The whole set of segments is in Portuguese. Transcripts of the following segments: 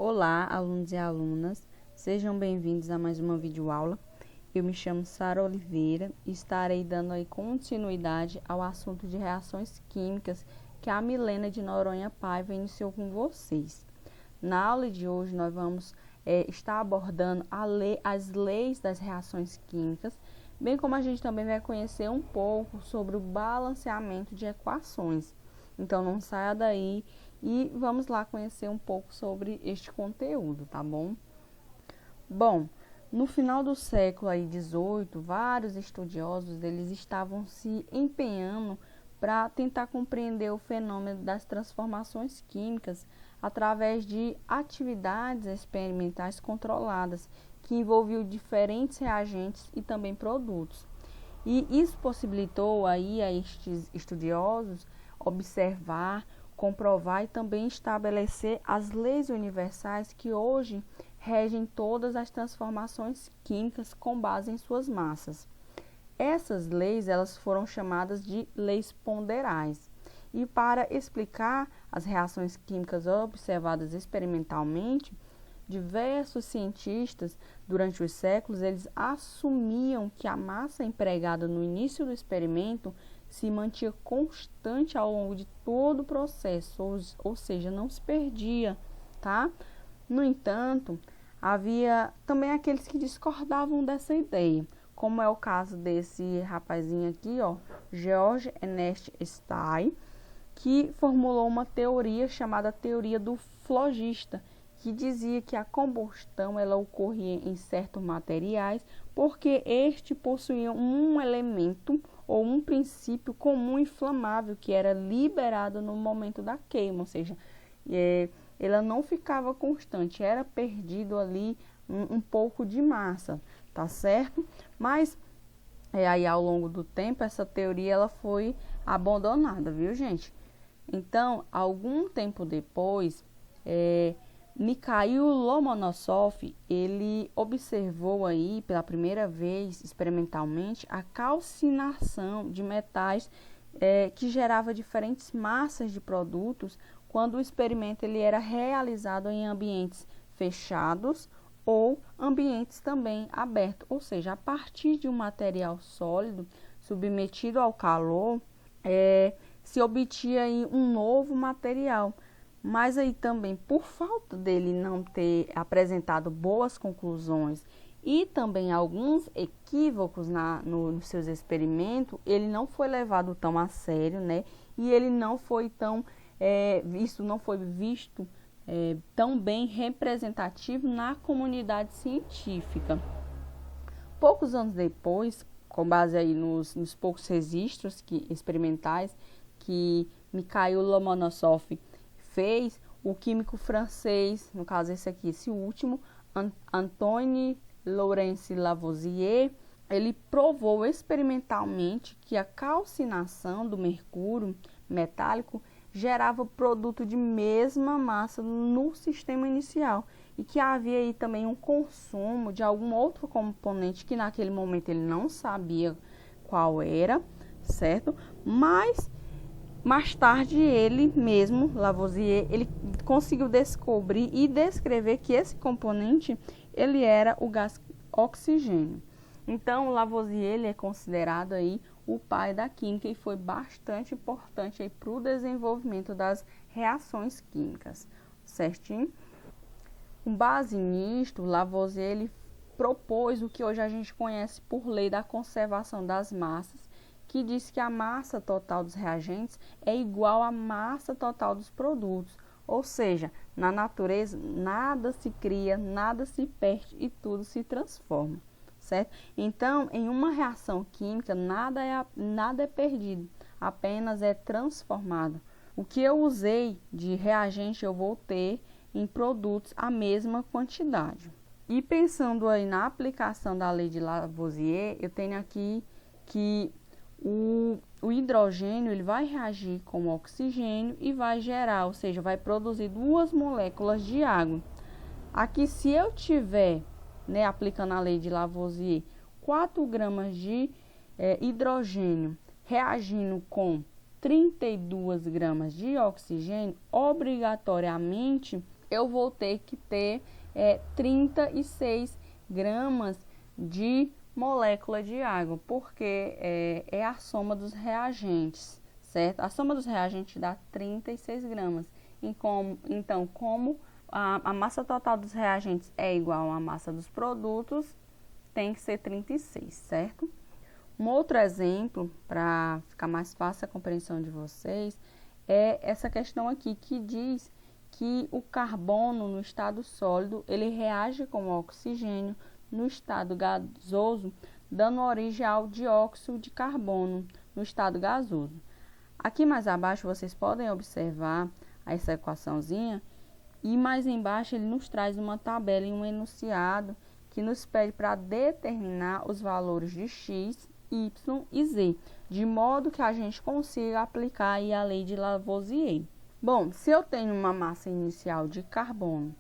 Olá, alunos e alunas, sejam bem-vindos a mais uma videoaula. Eu me chamo Sara Oliveira e estarei dando aí continuidade ao assunto de reações químicas que a Milena de Noronha Paiva iniciou com vocês. Na aula de hoje nós vamos estar abordando as leis das reações químicas, bem como a gente também vai conhecer um pouco sobre o balanceamento de equações. Então não saia daí e vamos lá conhecer um pouco sobre este conteúdo, tá bom? Bom, no final do século XVIII, vários estudiosos eles estavam se empenhando para tentar compreender o fenômeno das transformações químicas através de atividades experimentais controladas, que envolviam diferentes reagentes e também produtos. E isso possibilitou aí a estes estudiosos observar, comprovar e também estabelecer as leis universais que hoje regem todas as transformações químicas com base em suas massas. Essas leis elas foram chamadas de leis ponderais. E para explicar as reações químicas observadas experimentalmente, diversos cientistas, durante os séculos, eles assumiam que a massa empregada no início do experimento se mantinha constante ao longo de todo o processo, ou seja, não se perdia, tá? No entanto, havia também aqueles que discordavam dessa ideia, como é o caso desse rapazinho aqui, ó, George Ernest Stein, que formulou uma teoria chamada teoria do flogista, que dizia que a combustão ela ocorria em certos materiais porque este possuía um elemento ou um princípio comum inflamável que era liberado no momento da queima, ou seja, ela não ficava constante, era perdido ali um pouco de massa, tá certo? Mas aí ao longo do tempo essa teoria ela foi abandonada, viu, gente? Então, algum tempo depois, Mikhail Lomonosov, ele observou aí pela primeira vez experimentalmente a calcinação de metais que gerava diferentes massas de produtos quando o experimento ele era realizado em ambientes fechados ou ambientes também abertos, ou seja, a partir de um material sólido submetido ao calor, se obtinha aí um novo material. Mas aí também, por falta dele não ter apresentado boas conclusões e também alguns equívocos nos seus experimentos, ele não foi levado tão a sério, né? E ele não foi tão visto tão bem representativo na comunidade científica. Poucos anos depois, com base aí nos poucos registros experimentais que Mikhail Lomonosov fez, o químico francês, no caso esse último, Antoine Laurence Lavoisier, ele provou experimentalmente que a calcinação do mercúrio metálico gerava produto de mesma massa no sistema inicial e que havia aí também um consumo de algum outro componente que naquele momento ele não sabia qual era, certo? Mas mais tarde ele mesmo, Lavoisier, ele conseguiu descobrir e descrever que esse componente ele era o gás oxigênio. Então, Lavoisier ele é considerado aí o pai da química e foi bastante importante aí para o desenvolvimento das reações químicas, certinho? Com base nisto, Lavoisier ele propôs o que hoje a gente conhece por lei da conservação das massas, que diz que a massa total dos reagentes é igual à massa total dos produtos. Ou seja, na natureza nada se cria, nada se perde e tudo se transforma, certo? Então, em uma reação química, nada é perdido, apenas é transformado. O que eu usei de reagente, eu vou ter em produtos a mesma quantidade. E pensando aí na aplicação da lei de Lavoisier, eu tenho aqui que o hidrogênio ele vai reagir com o oxigênio e vai gerar, ou seja, vai produzir duas moléculas de água. Aqui, se eu tiver, aplicando a lei de Lavoisier, 4 gramas de hidrogênio reagindo com 32 gramas de oxigênio, obrigatoriamente eu vou ter que ter 36 gramas de molécula de água, porque é a soma dos reagentes, certo? A soma dos reagentes dá 36 gramas. Então, como a massa total dos reagentes é igual à massa dos produtos, tem que ser 36, certo? Um outro exemplo, para ficar mais fácil a compreensão de vocês, é essa questão aqui, que diz que o carbono no estado sólido, ele reage com o oxigênio no estado gasoso, dando origem ao dióxido de carbono no estado gasoso. Aqui mais abaixo vocês podem observar essa equaçãozinha, e mais embaixo ele nos traz uma tabela e um enunciado que nos pede para determinar os valores de x, y e z, de modo que a gente consiga aplicar aí a lei de Lavoisier. Bom, se eu tenho uma massa inicial de carbono,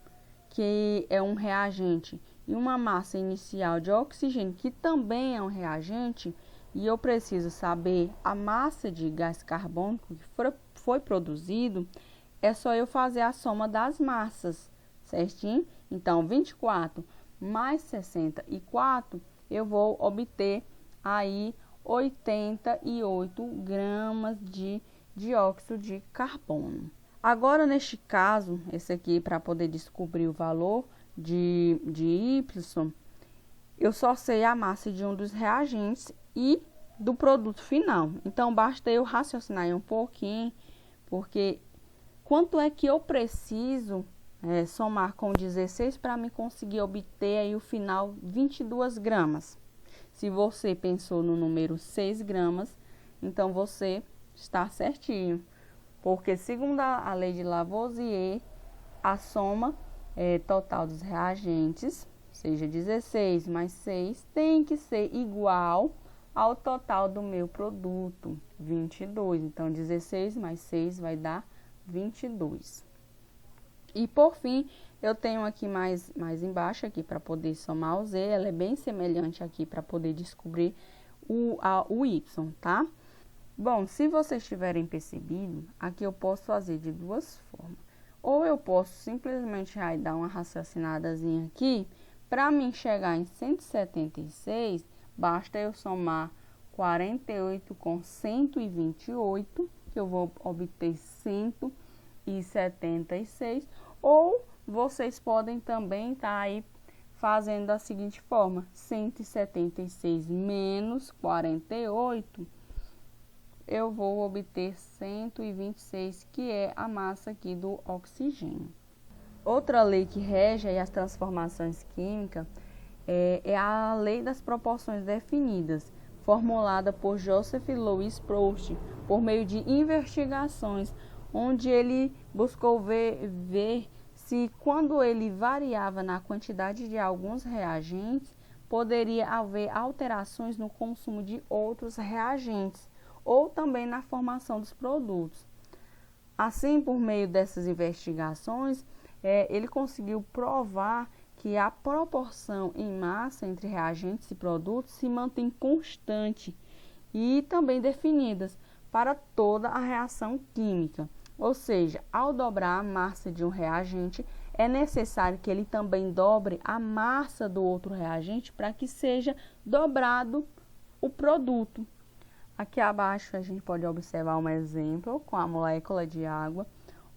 que é um reagente, e uma massa inicial de oxigênio, que também é um reagente, e eu preciso saber a massa de gás carbônico que foi produzido, é só eu fazer a soma das massas, certinho? Então, 24 mais 64, eu vou obter aí 88 gramas de dióxido de carbono. Agora, neste caso, esse aqui, para poder descobrir o valor de Y, eu só sei a massa de um dos reagentes e do produto final. Então, basta eu raciocinar aí um pouquinho, porque quanto é que eu preciso somar com 16 para me conseguir obter aí o final 22 gramas? Se você pensou no número 6 gramas, então você está certinho. Porque segundo a lei de Lavoisier, a soma total dos reagentes, seja 16 mais 6, tem que ser igual ao total do meu produto, 22. Então, 16 mais 6 vai dar 22. E por fim, eu tenho aqui mais embaixo aqui para poder somar o Z, ela é bem semelhante aqui para poder descobrir o Y, tá? Bom, se vocês tiverem percebido, aqui eu posso fazer de duas formas. Ou eu posso simplesmente aí dar uma raciocinadazinha aqui, para mim chegar em 176, basta eu somar 48 com 128, que eu vou obter 176, ou vocês podem também estar aí fazendo da seguinte forma: 176 menos 48, eu vou obter 126, que é a massa aqui do oxigênio. Outra lei que rege aí as transformações químicas é a lei das proporções definidas, formulada por Joseph Louis Proust, por meio de investigações, onde ele buscou ver se, quando ele variava na quantidade de alguns reagentes, poderia haver alterações no consumo de outros reagentes, ou também na formação dos produtos. Assim, por meio dessas investigações, ele conseguiu provar que a proporção em massa entre reagentes e produtos se mantém constante e também definidas para toda a reação química. Ou seja, ao dobrar a massa de um reagente, é necessário que ele também dobre a massa do outro reagente para que seja dobrado o produto. Aqui abaixo a gente pode observar um exemplo com a molécula de água,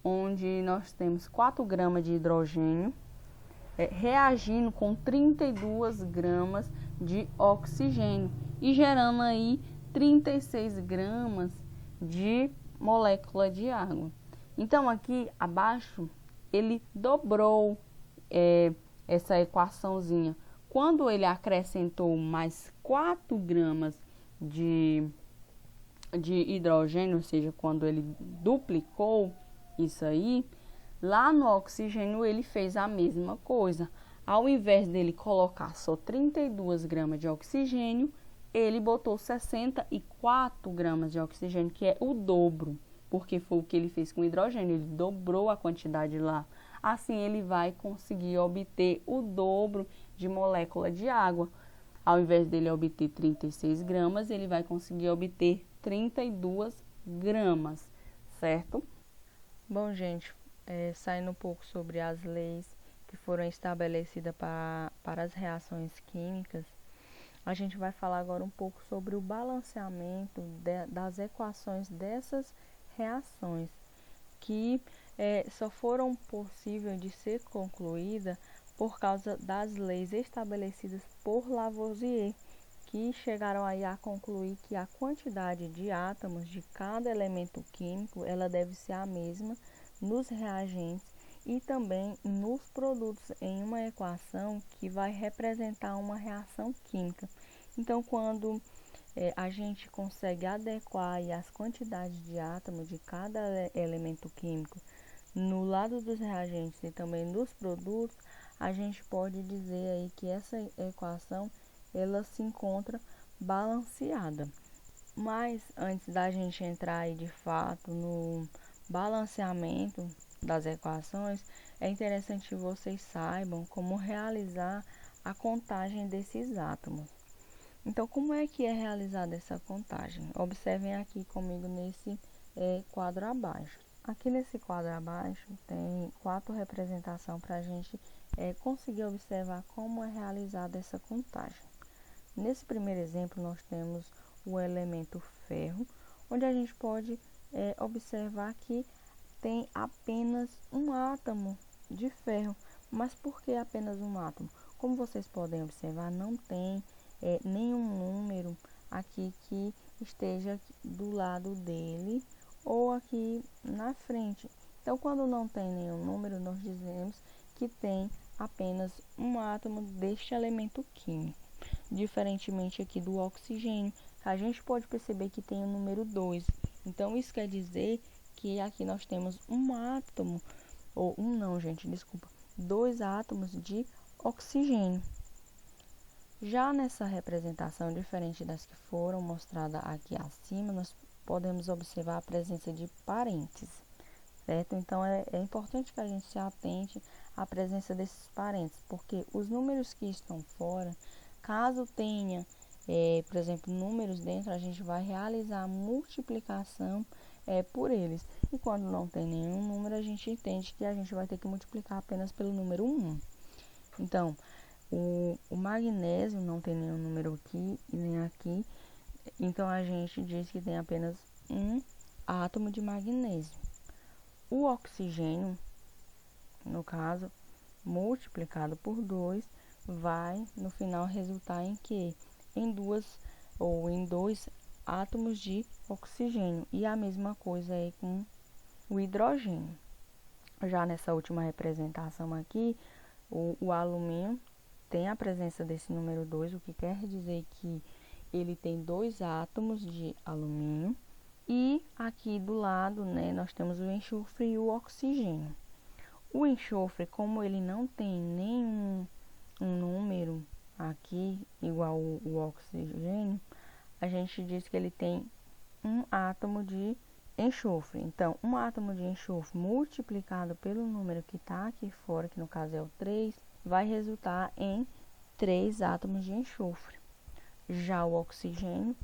onde nós temos 4 gramas de hidrogênio reagindo com 32 gramas de oxigênio e gerando aí 36 gramas de molécula de água. Então, aqui abaixo, ele dobrou essa equaçãozinha. Quando ele acrescentou mais 4 gramas de hidrogênio, ou seja, quando ele duplicou isso aí, lá no oxigênio ele fez a mesma coisa. Ao invés dele colocar só 32 gramas de oxigênio, ele botou 64 gramas de oxigênio, que é o dobro, porque foi o que ele fez com o hidrogênio, ele dobrou a quantidade lá. Assim ele vai conseguir obter o dobro de molécula de água. Ao invés dele obter 36 gramas, ele vai conseguir obter 32 gramas, certo? Bom, gente, saindo um pouco sobre as leis que foram estabelecidas para as reações químicas, a gente vai falar agora um pouco sobre o balanceamento das equações dessas reações, que só foram possíveis de ser concluídas por causa das leis estabelecidas por Lavoisier, que chegaram aí a concluir que a quantidade de átomos de cada elemento químico ela deve ser a mesma nos reagentes e também nos produtos em uma equação que vai representar uma reação química. Então, quando a gente consegue adequar aí as quantidades de átomos de cada elemento químico no lado dos reagentes e também nos produtos, a gente pode dizer aí que essa equação ela se encontra balanceada. Mas antes da gente entrar aí de fato no balanceamento das equações, é interessante que vocês saibam como realizar a contagem desses átomos. Então, como é que é realizada essa contagem? Observem aqui comigo nesse quadro abaixo. Aqui nesse quadro abaixo tem 4 representações para a gente conseguir observar como é realizada essa contagem. Nesse primeiro exemplo, nós temos o elemento ferro, onde a gente pode observar que tem apenas um átomo de ferro. Mas por que apenas um átomo? Como vocês podem observar, não tem nenhum número aqui que esteja do lado dele ou aqui na frente. Então, quando não tem nenhum número, nós dizemos que tem apenas um átomo deste elemento químico. Diferentemente aqui do oxigênio, a gente pode perceber que tem o número 2. Então, isso quer dizer que aqui nós temos um átomo, ou dois átomos de oxigênio. Já nessa representação, diferente das que foram mostradas aqui acima, nós podemos observar a presença de parênteses, certo? Então, é importante que a gente se atente à presença desses parênteses, porque os números que estão fora, caso tenha, por exemplo, números dentro, a gente vai realizar a multiplicação por eles. E quando não tem nenhum número, a gente entende que a gente vai ter que multiplicar apenas pelo número 1. Então, o magnésio não tem nenhum número aqui e nem aqui, então a gente diz que tem apenas um átomo de magnésio. O oxigênio, no caso, multiplicado por 2, vai no final resultar em que? Em dois átomos de oxigênio. E a mesma coisa aí com o hidrogênio. Já nessa última representação aqui, o alumínio tem a presença desse número 2, o que quer dizer que ele tem 2 átomos de alumínio. E aqui do lado, nós temos o enxofre e o oxigênio. O enxofre, como ele não tem nenhum número aqui igual o oxigênio, a gente diz que ele tem um átomo de enxofre. Então, um átomo de enxofre multiplicado pelo número que está aqui fora, que no caso é o 3, vai resultar em 3 átomos de enxofre. Já o oxigênio,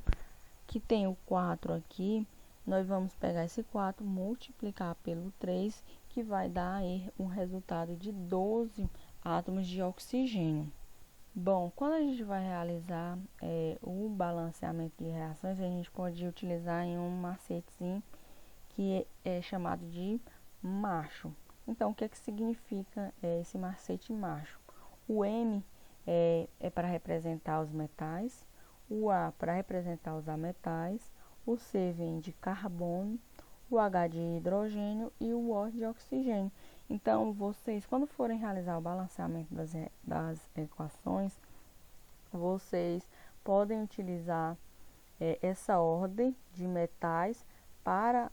que tem o 4 aqui, nós vamos pegar esse 4, multiplicar pelo 3, que vai dar aí um resultado de 12 átomos de oxigênio. Bom, quando a gente vai realizar o balanceamento de reações, a gente pode utilizar em um macetezinho que é chamado de macho. Então, o que é que significa esse macete macho? O M é para representar os metais, o A para representar os ametais, o C vem de carbono, o H de hidrogênio e o O de oxigênio. Então, vocês, quando forem realizar o balanceamento das equações, vocês podem utilizar essa ordem de metais para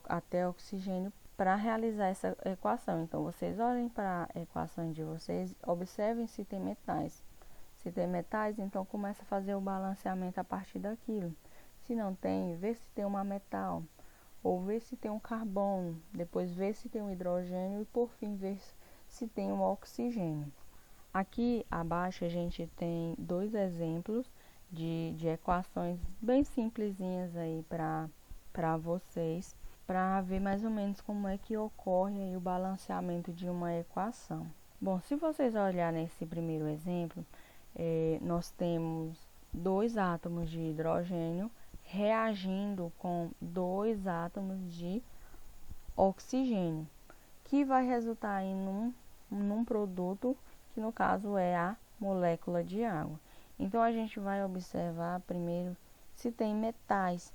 até oxigênio para realizar essa equação. Então, vocês olhem para a equação de vocês, observem se tem metais. Se tem metais, então começa a fazer o balanceamento a partir daquilo. Se não tem, vê se tem uma metal, ou vê se tem um carbono, depois vê se tem um hidrogênio e por fim vê se tem um oxigênio. Aqui abaixo a gente tem 2 exemplos de equações bem simplesinhas aí para vocês. para ver mais ou menos como é que ocorre aí o balanceamento de uma equação. Bom, se vocês olharem nesse primeiro exemplo, nós temos 2 átomos de hidrogênio reagindo com 2 átomos de oxigênio, que vai resultar em num produto que no caso é a molécula de água. Então a gente vai observar primeiro se tem metais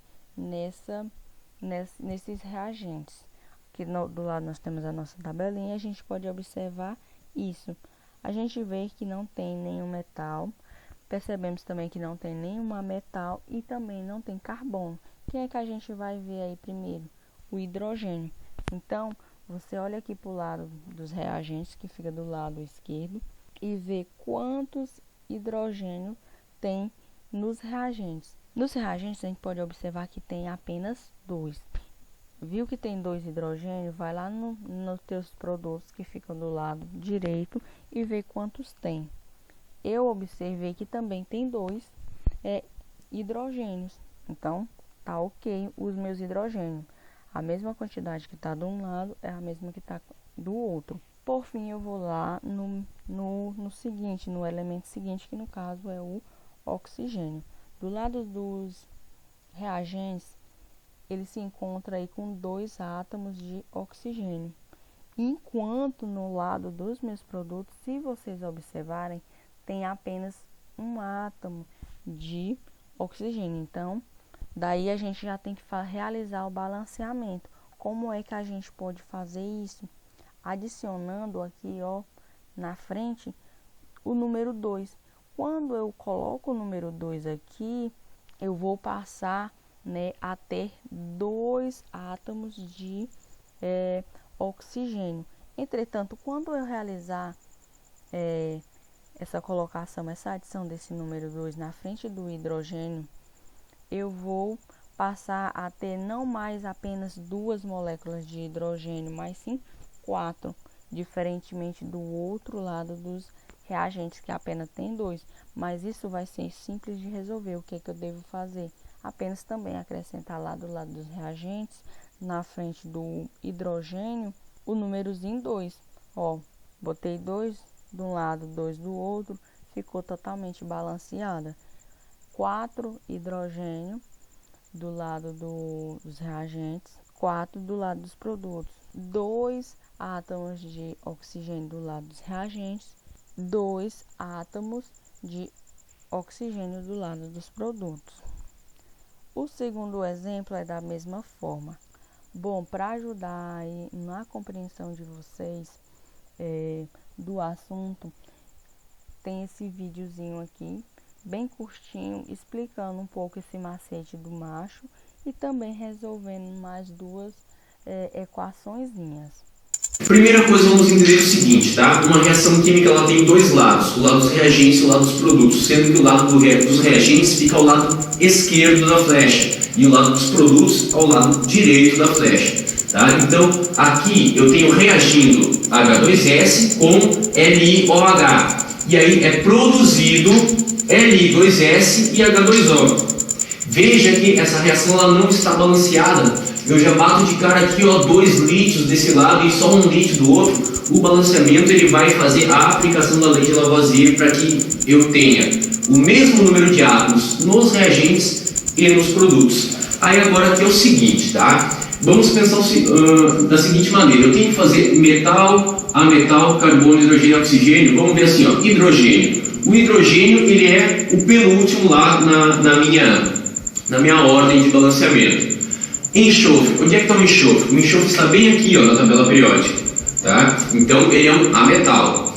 nesses reagentes. Aqui do lado nós temos a nossa tabelinha, a gente pode observar isso. A gente vê que não tem nenhum metal, percebemos também que não tem nenhuma metal e também não tem carbono. Quem é que a gente vai ver aí primeiro? O hidrogênio. Então, você olha aqui para o lado dos reagentes, que fica do lado esquerdo, e vê quantos hidrogênios tem nos reagentes. Nos reagentes, a gente pode observar que tem apenas 2. Viu que tem 2 hidrogênios? Vai lá nos teus produtos que ficam do lado direito e vê quantos tem. Eu observei que também tem 2 hidrogênios. Então, tá ok os meus hidrogênios. A mesma quantidade que está de um lado é a mesma que está do outro. Por fim, eu vou lá no seguinte, no elemento seguinte, que no caso é o oxigênio. Do lado dos reagentes, ele se encontra aí com 2 átomos de oxigênio. Enquanto no lado dos meus produtos, se vocês observarem, tem apenas 1 átomo de oxigênio. Então, daí a gente já tem que realizar o balanceamento. Como é que a gente pode fazer isso? Adicionando aqui, ó, na frente, o número 2. Quando eu coloco o número 2 aqui, eu vou passar, né, a ter 2 átomos de oxigênio. Entretanto, quando eu realizar essa colocação, essa adição desse número 2 na frente do hidrogênio, eu vou passar a ter não mais apenas 2 moléculas de hidrogênio, mas sim 4, diferentemente do outro lado dos reagentes, que apenas tem 2. Mas isso vai ser simples de resolver. O que é que eu devo fazer? Apenas também acrescentar lá do lado dos reagentes, na frente do hidrogênio, o númerozinho 2. Ó, botei 2 de um lado, 2 do outro, ficou totalmente balanceada. 4 hidrogênio do lado dos reagentes, 4 do lado dos produtos, 2 átomos de oxigênio do lado dos reagentes, 2 átomos de oxigênio do lado dos produtos. O segundo exemplo é da mesma forma. Bom, para ajudar aí na compreensão de vocês do assunto, tem esse videozinho aqui, bem curtinho, explicando um pouco esse macete do macho e também resolvendo mais 2 equaçõezinhas. Primeira coisa, vamos entender o seguinte, tá? Uma reação química ela tem 2 lados, o lado dos reagentes e o lado dos produtos, sendo que o lado dos reagentes fica ao lado esquerdo da flecha e o lado dos produtos ao lado direito da flecha, tá? Então, aqui eu tenho reagindo H2S com LiOH, e aí é produzido Li2S e H2O. Veja que essa reação ela não está balanceada. Eu já bato de cara aqui, ó, 2 lítios desse lado e só 1 lítio do outro. O balanceamento ele vai fazer a aplicação da lei de Lavoisier para que eu tenha o mesmo número de átomos nos reagentes e nos produtos. Aí agora aqui é o seguinte, tá? Vamos pensar da seguinte maneira. Eu tenho que fazer metal, ametal, carbono, hidrogênio, oxigênio. Vamos ver assim, ó, hidrogênio. O hidrogênio ele é o penúltimo lá na minha ordem de balanceamento. Enxofre, onde é que está o enxofre? O enxofre está bem aqui, ó, na tabela periódica, tá? Então ele é um ametal.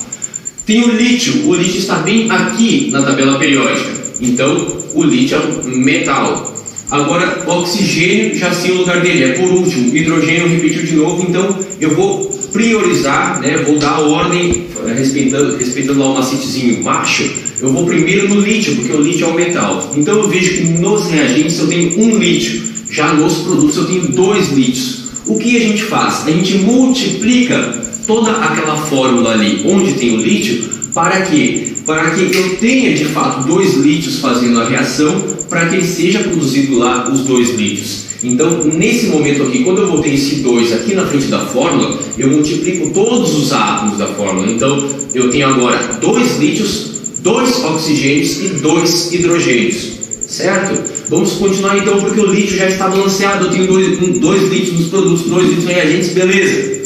Tem o lítio está bem aqui na tabela periódica, então o lítio é um metal. Agora o oxigênio já sei o lugar dele, é por último. O hidrogênio repetiu de novo, então eu vou priorizar, né? Vou dar a ordem, respeitando lá o macetezinho macho, eu vou primeiro no lítio, porque o lítio é um metal. Então eu vejo que nos reagentes eu tenho 1 lítio. Já nos produtos eu tenho 2 lítios. O que a gente faz? A gente multiplica toda aquela fórmula ali onde tem o lítio, para quê? Para que eu tenha de fato 2 lítios fazendo a reação, para que seja produzido lá os 2 lítios. Então, nesse momento aqui, quando eu botei esse 2 aqui na frente da fórmula, eu multiplico todos os átomos da fórmula. Então, eu tenho agora 2 lítios, 2 oxigênios e 2 hidrogênios, certo? Vamos continuar então, porque o lítio já está balanceado. Eu tenho 2 lítios nos produtos, 2 lítios nos reagentes, beleza.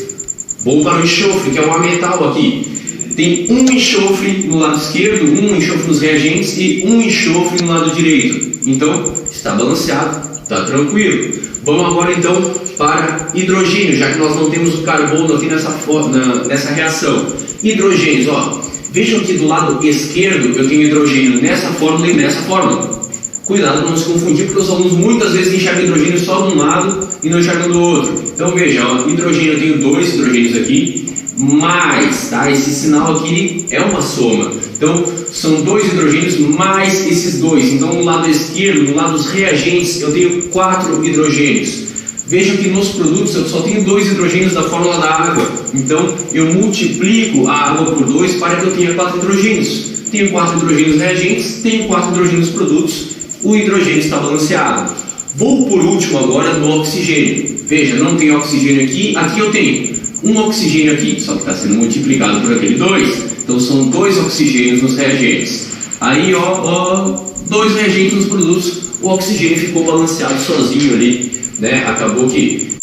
Vou para o enxofre, que é um ametal aqui. Tem um enxofre no lado esquerdo, um enxofre nos reagentes e um enxofre no lado direito. Então, está balanceado, está tranquilo. Vamos agora então para hidrogênio, já que nós não temos o carbono aqui nessa reação. Hidrogênios, ó. Vejam que do lado esquerdo eu tenho hidrogênio nessa fórmula e nessa fórmula. Cuidado para não se confundir, porque os alunos muitas vezes enxergam hidrogênio só de um lado e não enxergam do outro. Então veja, ó, hidrogênio, eu tenho 2 hidrogênios aqui, mais, tá? Esse sinal aqui é uma soma. Então são 2 hidrogênios mais esses 2. Então no lado esquerdo, no lado dos reagentes, eu tenho 4 hidrogênios. Vejam que nos produtos eu só tenho 2 hidrogênios da fórmula da água. Então eu multiplico a água por 2 para que eu tenha 4 hidrogênios. Tenho 4 hidrogênios hidrogênios, tenho 4 hidrogênios nos produtos. O hidrogênio está balanceado. Vou por último agora no oxigênio. Veja, não tem oxigênio aqui. Aqui eu tenho um oxigênio aqui, só que está sendo multiplicado por aquele 2. Então são 2 oxigênios nos reagentes. Aí, ó, 2 reagentes nos produtos. O oxigênio ficou balanceado sozinho ali, né? Acabou que